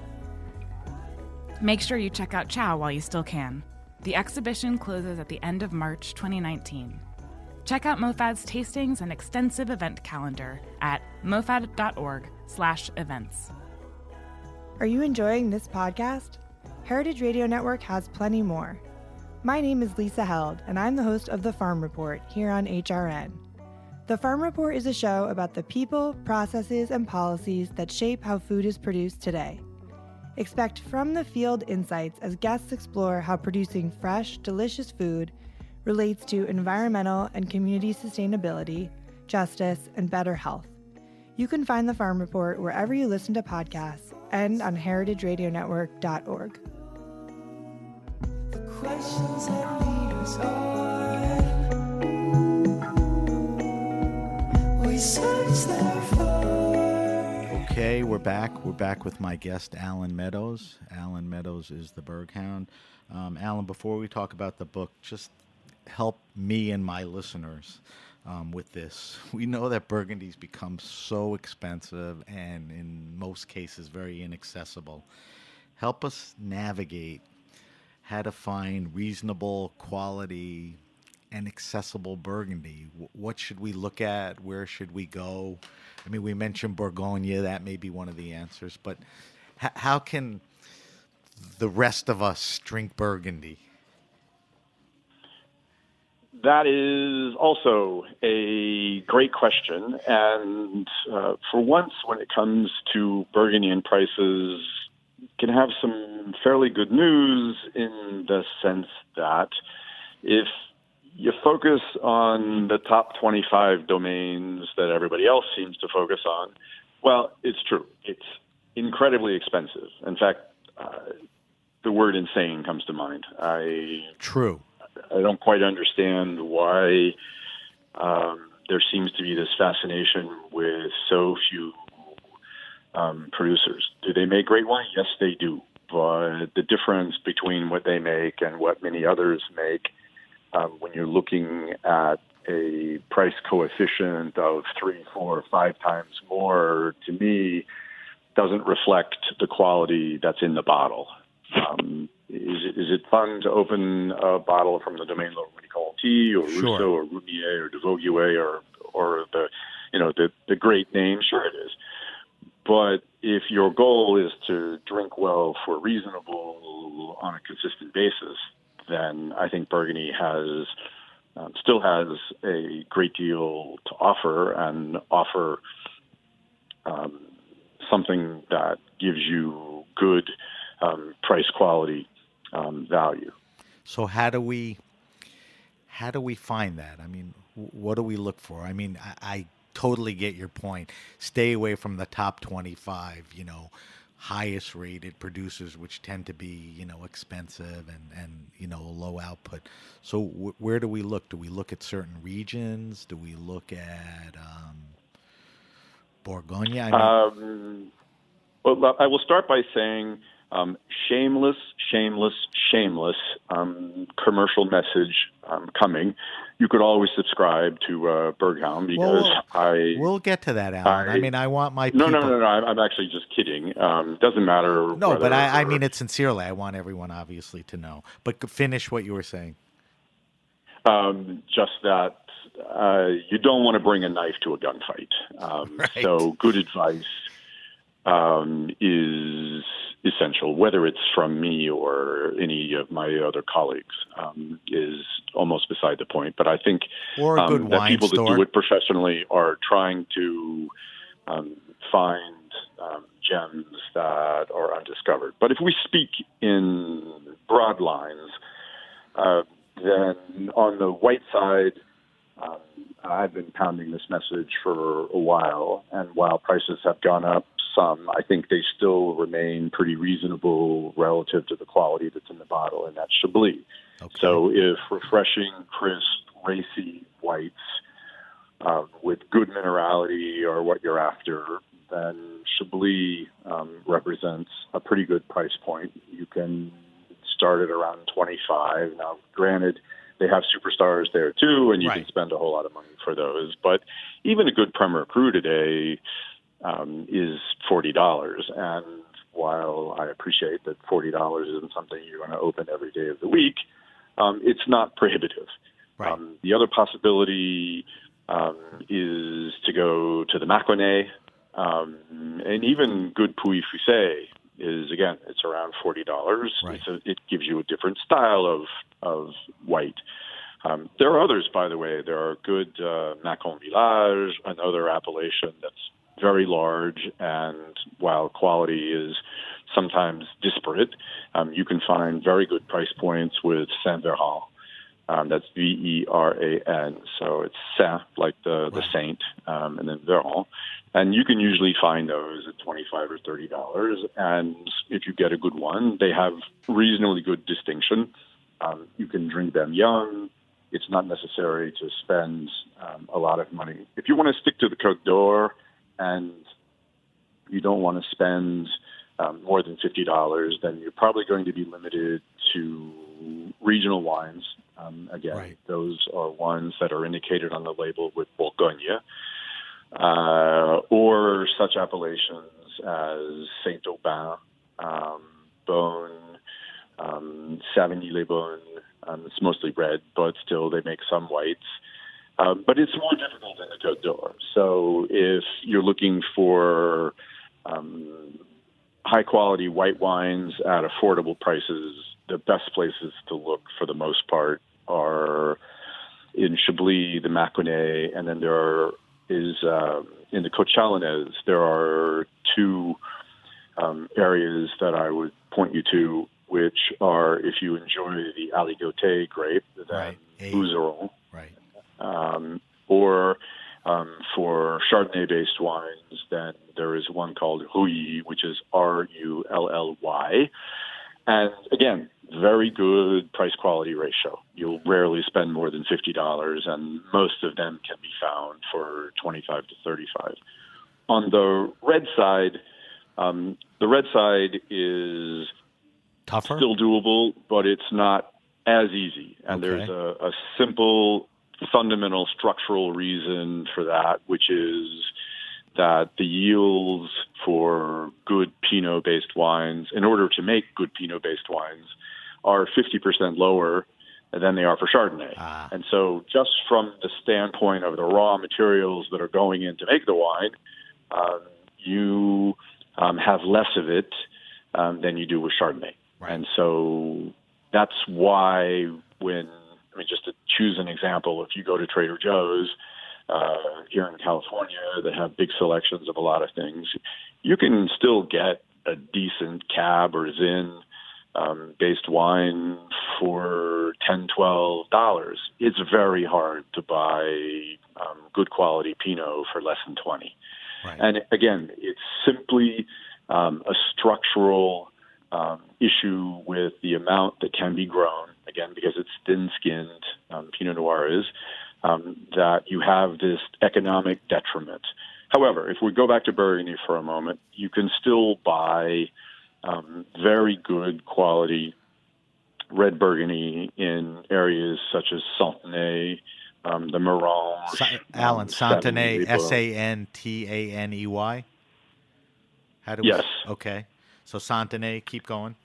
Make sure you check out Chow while you still can. The exhibition closes at the end of March 2019. Check out MoFad's tastings and extensive event calendar at mofad.org/events. Are you enjoying this podcast? Heritage Radio Network has plenty more. My name is Lisa Held, and I'm the host of The Farm Report here on HRN. The Farm Report is a show about the people, processes, and policies that shape how food is produced today. Expect from-the-field insights as guests explore how producing fresh, delicious food relates to environmental and community sustainability, justice, and better health. You can find The Farm Report wherever you listen to podcasts and on heritageradionetwork.org. The questions that lead us on, we search therefore. Okay, we're back. We're back with my guest, Alan Meadows. Alan Meadows is the Burghound. Alan, before we talk about the book, just help me and my listeners with this. We know that Burgundy's become so expensive and in most cases very inaccessible. Help us navigate how to find reasonable quality and accessible Burgundy. What should we look at? Where should we go? I mean, we mentioned Bourgogne. That may be one of the answers. But how can the rest of us drink Burgundy? That is also a great question. And for once, when it comes to Burgundian prices, can have some fairly good news in the sense that if you focus on the top 25 domains that everybody else seems to focus on, well, it's true. It's incredibly expensive. In fact, the word insane comes to mind. True. I don't quite understand why there seems to be this fascination with so few producers. Do they make great wine? Yes, they do. But the difference between what they make and what many others make, when you're looking at a price coefficient of 3, 4, 5 times more, to me, doesn't reflect the quality that's in the bottle. Is it fun to open a bottle from the Domaine Laurent-Conti or Sure. Rousseau or Roumier or de Vauguier or the great names? Sure it is. But if your goal is to drink well for reasonable on a consistent basis, then I think Burgundy still has a great deal to offer and offer something that gives you good price quality value. So how do we find that? I mean, what do we look for? I mean, I totally get your point. Stay away from the top 25, highest rated producers, which tend to be, expensive and low output. So where do we look? Do we look at certain regions? Do we look at Bourgogne? Well, I will start by saying shameless commercial message coming. You could always subscribe to Burghound because we'll get to that, Alan. I want my people. No. I'm actually just kidding. Doesn't matter. No, but I mean it sincerely. I want everyone obviously to know. But finish what you were saying. Just that you don't want to bring a knife to a gunfight. Right. So good advice is essential, whether it's from me or any of my other colleagues, is almost beside the point. But I think or a good that wine people store. that do it professionally are trying to find gems that are undiscovered. But if we speak in broad lines, then on the white side, I've been pounding this message for a while, and while prices have gone up some, I think they still remain pretty reasonable relative to the quality that's in the bottle, and that's Chablis. Okay. So if refreshing, crisp, racy whites with good minerality are what you're after, then Chablis represents a pretty good price point. You can start at around 25. Now, granted, they have superstars there too, and you can spend a whole lot of money for those. But even a good Premier Cru today is $40. And while I appreciate that $40 isn't something you're going to open every day of the week, it's not prohibitive. Right. The other possibility is to go to the Mâconnais, and even good Pouilly Fussé is, again, it's around $40. Right. It gives you a different style of white. There are others, by the way. There are good Macon Village, another appellation that's very large, and while quality is sometimes disparate, you can find very good price points with Saint-Véran. That's Veran. So it's Saint, like the saint, and then Véran. And you can usually find those at $25 or $30. And if you get a good one, they have reasonably good distinction. You can drink them young. It's not necessary to spend a lot of money. If you want to stick to the Côte d'Or and you don't want to spend more than $50, then you're probably going to be limited to regional wines. Again, Right. Those are ones that are indicated on the label with Bourgogne, or such appellations as Saint-Aubin, Beaune, Savigny-les-Beaunes. It's mostly red, but still they make some whites. But it's more difficult in the Côte d'Or. So if you're looking for high-quality white wines at affordable prices, the best places to look for the most part are in Chablis, the Mâconnais, and then is in the Côte Chalonnaise, there are two areas that I would point you to, which are, if you enjoy the Aligoté grape, then Right. Bouzeron, Right. or for Chardonnay-based wines, then there is one called Rouilly, which is Rully. And again, very good price-quality ratio. You'll rarely spend more than $50, and most of them can be found for $25 to $35. On the red side is Tougher? still doable, but it's not as easy. And Okay. there's a simple, fundamental structural reason for that, which is that the yields for good Pinot-based wines, in order to make good Pinot-based wines, are 50% lower than they are for Chardonnay. And so just from the standpoint of the raw materials that are going in to make the wine, you have less of it than you do with Chardonnay. Right. And so that's why just to choose an example, if you go to Trader Joe's here in California, they have big selections of a lot of things. You can still get a decent Cab or Zin based wine for $10, $12. It's very hard to buy good quality Pinot for less than 20. Right. And again, it's simply a structural issue with the amount that can be grown, again, because it's thin-skinned, Pinot Noir is, that you have this economic detriment. However, if we go back to Burgundy for a moment, you can still buy very good quality red Burgundy in areas such as Santenay, the Merange. Alan, Santenay, Savigny-les-Beaunes. Santaney. How do Yes. Okay. So Santenay, keep going.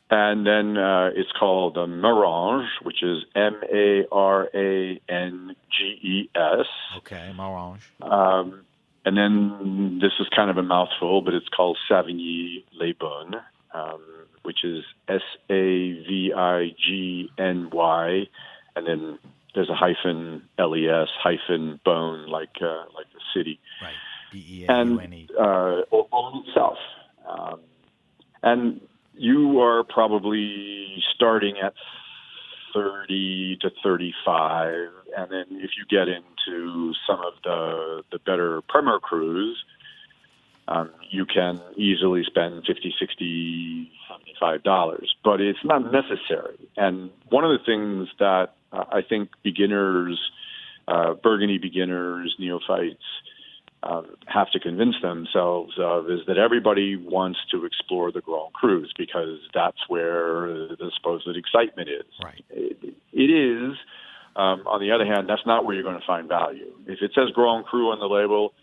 And then it's called Merange, which is Maranges. Okay, Marange. And then this is kind of a mouthful, but it's called Savigny-les-Beaunes, which is Savigny, and then there's a hyphen les hyphen bone, like the city. Right. And Beune. Beaune itself. And you are probably starting at 30 to 35, and then if you get into some of the better Premier Crus, you can easily spend $50, $60, $75, but it's not necessary. And one of the things that I think beginners, Burgundy beginners, neophytes, have to convince themselves of is that everybody wants to explore the Grand Crus because that's where the supposed excitement is. Right. It is. On the other hand, that's not where you're going to find value. If it says Grand Cru on the label,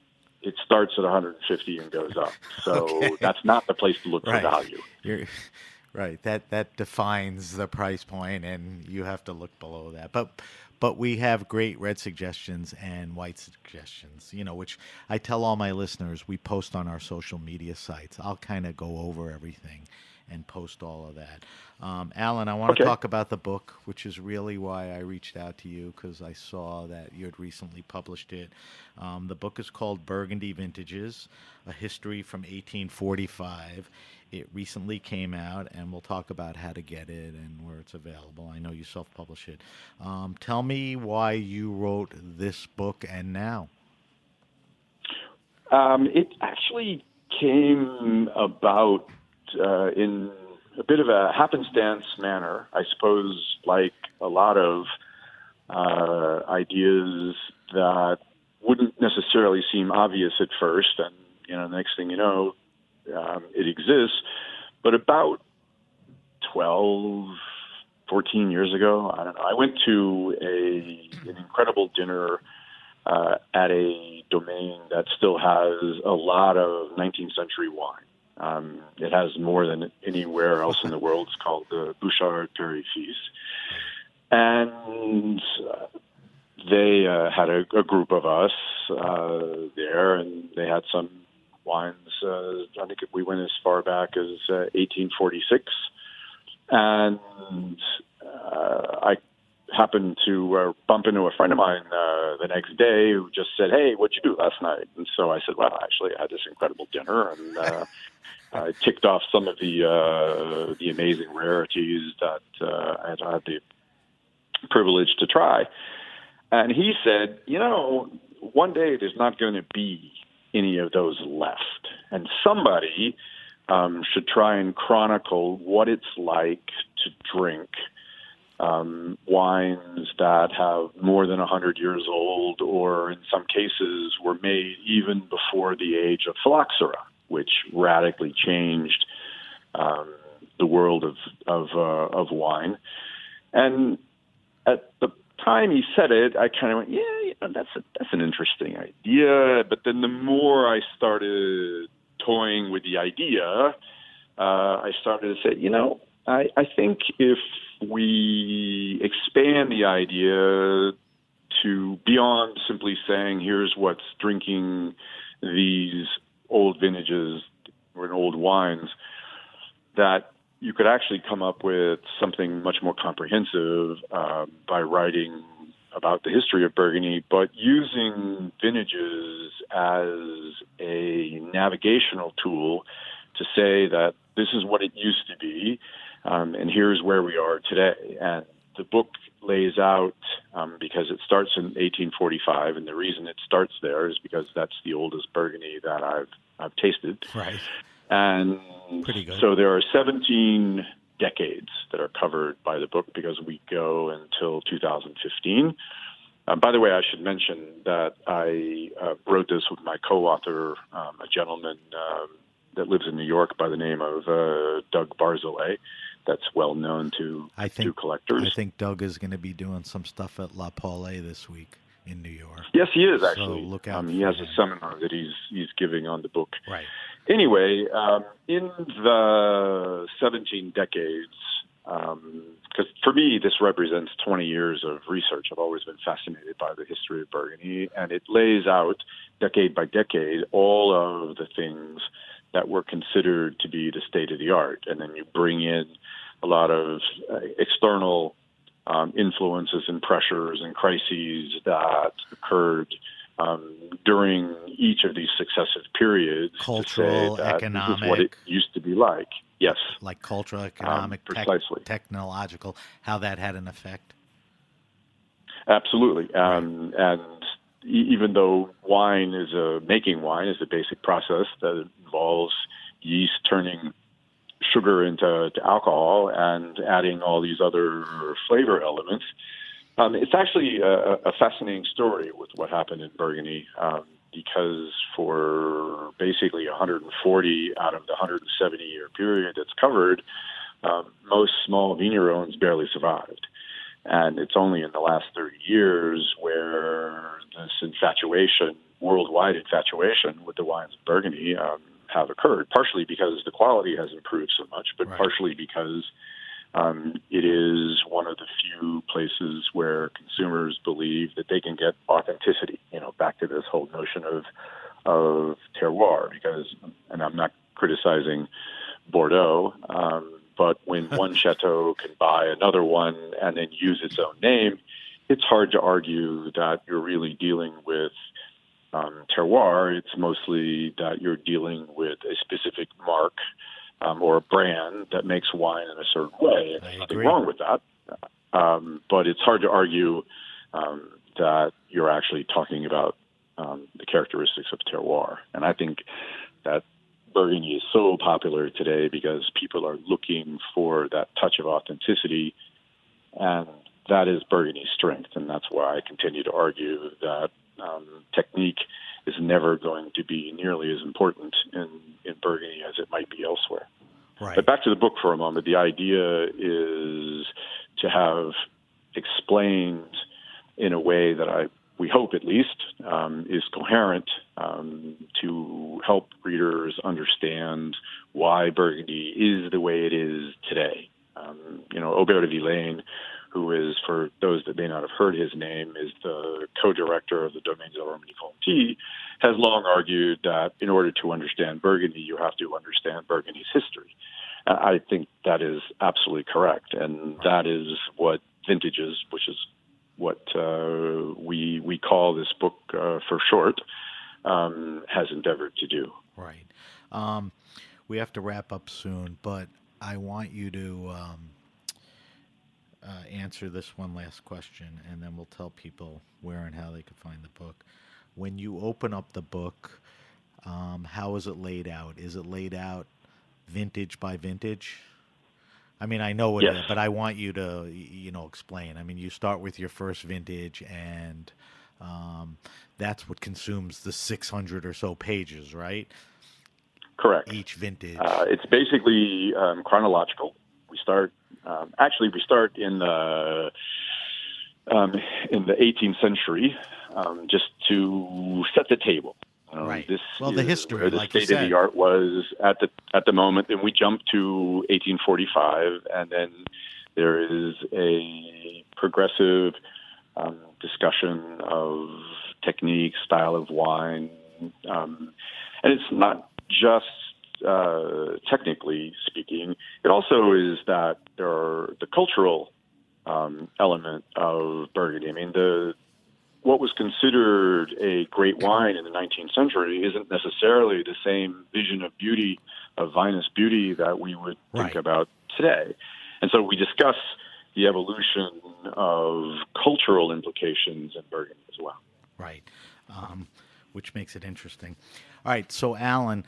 it starts at 150 and goes up. So Okay. that's not the place to look Right. for value. Right. That defines the price point, and you have to look below that. But but we have great red suggestions and white suggestions, which I tell all my listeners we post on our social media sites. I'll kind of go over everything and post all of that. Alan, I want to talk about the book, which is really why I reached out to you, because I saw that you had recently published it. The book is called Burgundy Vintages, A History from 1845. It recently came out, and we'll talk about how to get it and where it's available. I know you self-publish it. Tell me why you wrote this book and now. It actually came about in a bit of a happenstance manner, I suppose, like a lot of ideas that wouldn't necessarily seem obvious at first, and the next thing you know, it exists. But about 12, 14 years ago, I don't know, I went to an incredible dinner at a domain that still has a lot of 19th century wine. It has more than anywhere else in the world. It's called the Bouchard Perry Feast. And they had a group of us there, and they had some wines. I think we went as far back as 1846. And I happened to bump into a friend of mine the next day who just said, "Hey, what'd you do last night?" And so I said, "Well, actually, I had this incredible dinner," and I ticked off some of the amazing rarities that I had the privilege to try. And he said, one day there's not going to be any of those left, and somebody should try and chronicle what it's like to drink wines that have more than 100 years old, or in some cases were made even before the age of phylloxera, which radically changed the world of wine. And at the time he said it, I kind of went, yeah, that's an interesting idea. But then the more I started toying with the idea, I started to say, I think if we expand the idea to beyond simply saying, here's what's drinking these old vintages or old wines, that you could actually come up with something much more comprehensive by writing about the history of Burgundy, but using vintages as a navigational tool to say that this is what it used to be, and here's where we are today. And the book lays out, because it starts in 1845, and the reason it starts there is because that's the oldest Burgundy that I've tasted. Right. And Pretty good. So there are 17 decades that are covered by the book because we go until 2015. By the way, I should mention that I wrote this with my co-author, a gentleman that lives in New York by the name of Doug Barzilay. That's well known to collectors. I think Doug is going to be doing some stuff at La Paulée this week in New York. Yes, he is actually. So look out. He has a seminar that he's giving on the book. Right. Anyway, in the 17 decades, because for me this represents 20 years of research. I've always been fascinated by the history of Burgundy, and it lays out decade by decade all of the things that were considered to be the state of the art, and then you bring in a lot of external influences and pressures and crises that occurred during each of these successive periods. Cultural, to say that economic. This is what it used to be like. Yes. Like cultural, economic, precisely. technological, how that had an effect. Absolutely. And even though making wine is a basic process that involves yeast turning sugar into alcohol and adding all these other flavor elements, it's actually a fascinating story with what happened in Burgundy, because for basically 140 out of the 170-year period that's covered, most small vignerons barely survived. And it's only in the last 30 years where this worldwide infatuation with the wines of Burgundy have occurred, partially because the quality has improved so much, but right. partially because It is one of the few places where consumers believe that they can get authenticity. Back to this whole notion of terroir, because, and I'm not criticizing Bordeaux, but when one chateau can buy another one and then use its own name, it's hard to argue that you're really dealing with terroir. It's mostly that you're dealing with a specific mark or a brand that makes wine in a certain way. There's nothing wrong with that. But it's hard to argue that you're actually talking about the characteristics of terroir. And I think that Burgundy is so popular today because people are looking for that touch of authenticity, and that is Burgundy's strength. And that's why I continue to argue that technique is never going to be nearly as important in Burgundy as it might be elsewhere. Right. But back to the book for a moment. The idea is to have explained in a way that we hope at least, is coherent to help readers understand why Burgundy is the way it is today. Aubert de Villaine, who is, for those that may not have heard his name, is the co-director of the Domaines de Romandie-Conti, has long argued that in order to understand Burgundy, you have to understand Burgundy's history. I think that is absolutely correct, and that is what Vintages, which is what we call this book for short, has endeavored to do. Right. We have to wrap up soon, but I want you to answer this one last question, and then we'll tell people where and how they can find the book. When you open up the book, how is it laid out? Is it laid out vintage by vintage? I mean, I know it Yes. is, but I want you to, explain. I mean, you start with your first vintage, and that's what consumes the 600 or so pages, right? Correct. Each vintage. It's basically chronological. We start in the 18th century, just to set the table. Right. This the is history, where the like you state of said. the art was at the moment. Then we jump to 1845, and then there is a progressive discussion of technique, style of wine, and it's not just technically speaking. It also is that there are the cultural element of Burgundy. I mean, what was considered a great wine in the 19th century isn't necessarily the same vision of beauty, of vinous beauty, that we would think about today. And so we discuss the evolution of cultural implications in Burgundy as well. Right. Which makes it interesting. All right. So, Alan,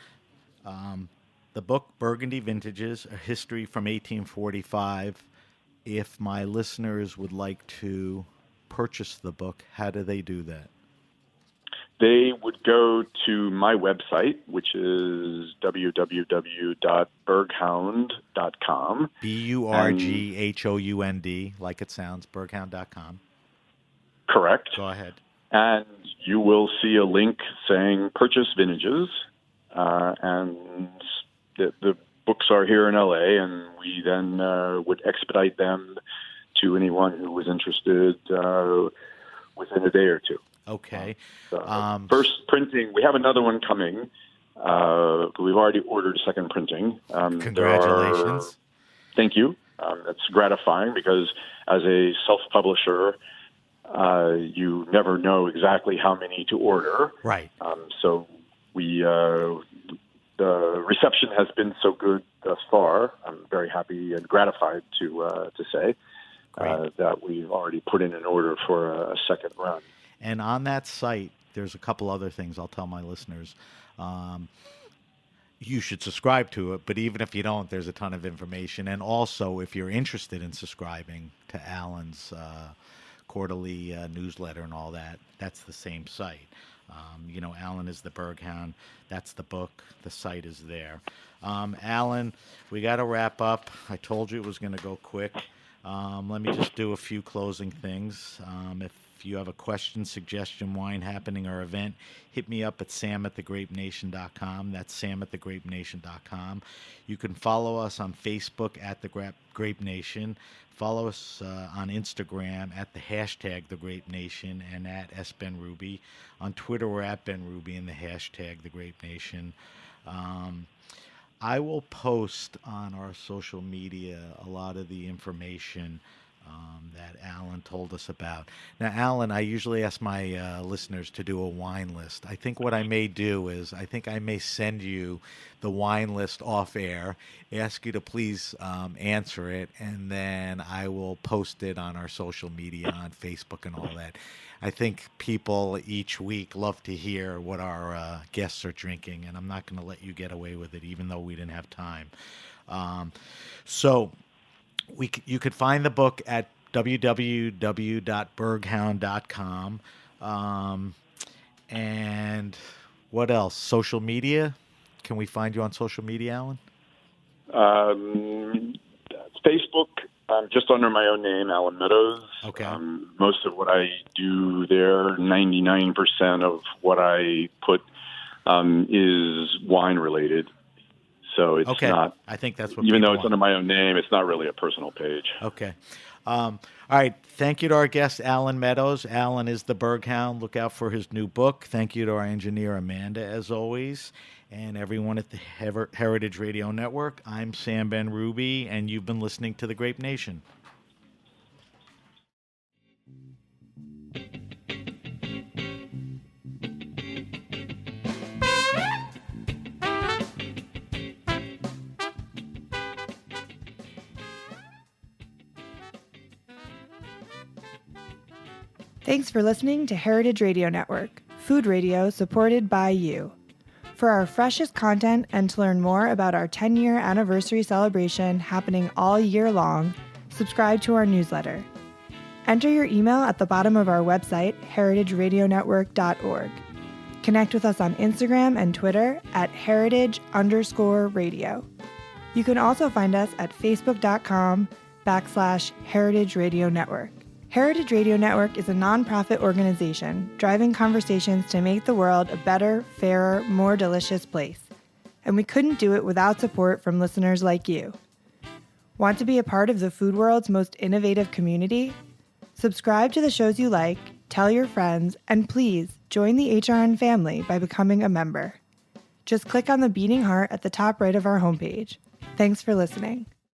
the book Burgundy Vintages, A History from 1845. If my listeners would like to purchase the book, how do they do that? They would go to my website, which is www.burghound.com. Burghound, like it sounds, burghound.com. Correct. Go ahead. And you will see a link saying purchase vintages. And the books are here in LA, and we then would expedite them to anyone who was interested within a day or two. Okay. First printing, we have another one coming. We've already ordered a second printing. Congratulations. Thank you. That's gratifying because as a self-publisher, you never know exactly how many to order. Right. So the reception has been so good thus far. I'm very happy and gratified to say that we've already put in an order for a second run. And on that site, there's a couple other things I'll tell my listeners. You should subscribe to it, but even if you don't, there's a ton of information. And also, if you're interested in subscribing to Alan's quarterly newsletter and all that, that's the same site. Alan is the Burghound. That's the book. The site is there. Alan, we got to wrap up. I told you it was going to go quick. Let me just do a few closing things. If If you have a question, suggestion, wine happening, or event, hit me up at sam@thegrapenation.com. That's sam@thegrapenation.com. You can follow us on Facebook at The Grape Nation. Follow us on Instagram at the hashtag The Grape Nation and at SBenRuby. On Twitter, we're at BenRuby and the hashtag The Grape Nation. I will post on our social media a lot of the information that Alan told us about. Now, Alan, I usually ask my listeners to do a wine list. I think what I may do is I may send you the wine list off air, ask you to please answer it, and then I will post it on our social media, on Facebook and all that. I think people each week love to hear what our guests are drinking, and I'm not going to let you get away with it, even though we didn't have time. So you could find the book at www.burghound.com. And what else? Social media? Can we find you on social media, Alan? Facebook, just under my own name, Alan Meadows. Okay. Most of what I do there, 99% of what I put is wine related. So it's not. I think that's what. Even though it's want. under my own name, it's not really a personal page. Okay. All right. Thank you to our guest, Alan Meadows. Alan is the Burghound. Look out for his new book. Thank you to our engineer, Amanda, as always, and everyone at the Heritage Radio Network. I'm Sam BenRuby, and you've been listening to The Grape Nation. Thanks for listening to Heritage Radio Network, food radio supported by you. For our freshest content and to learn more about our 10-year anniversary celebration happening all year long, subscribe to our newsletter. Enter your email at the bottom of our website, heritageradionetwork.org. Connect with us on Instagram and Twitter at heritage_radio. You can also find us at facebook.com/Heritage Radio Network. Heritage Radio Network is a nonprofit organization driving conversations to make the world a better, fairer, more delicious place. And we couldn't do it without support from listeners like you. Want to be a part of the food world's most innovative community? Subscribe to the shows you like, tell your friends, and please join the HRN family by becoming a member. Just click on the beating heart at the top right of our homepage. Thanks for listening.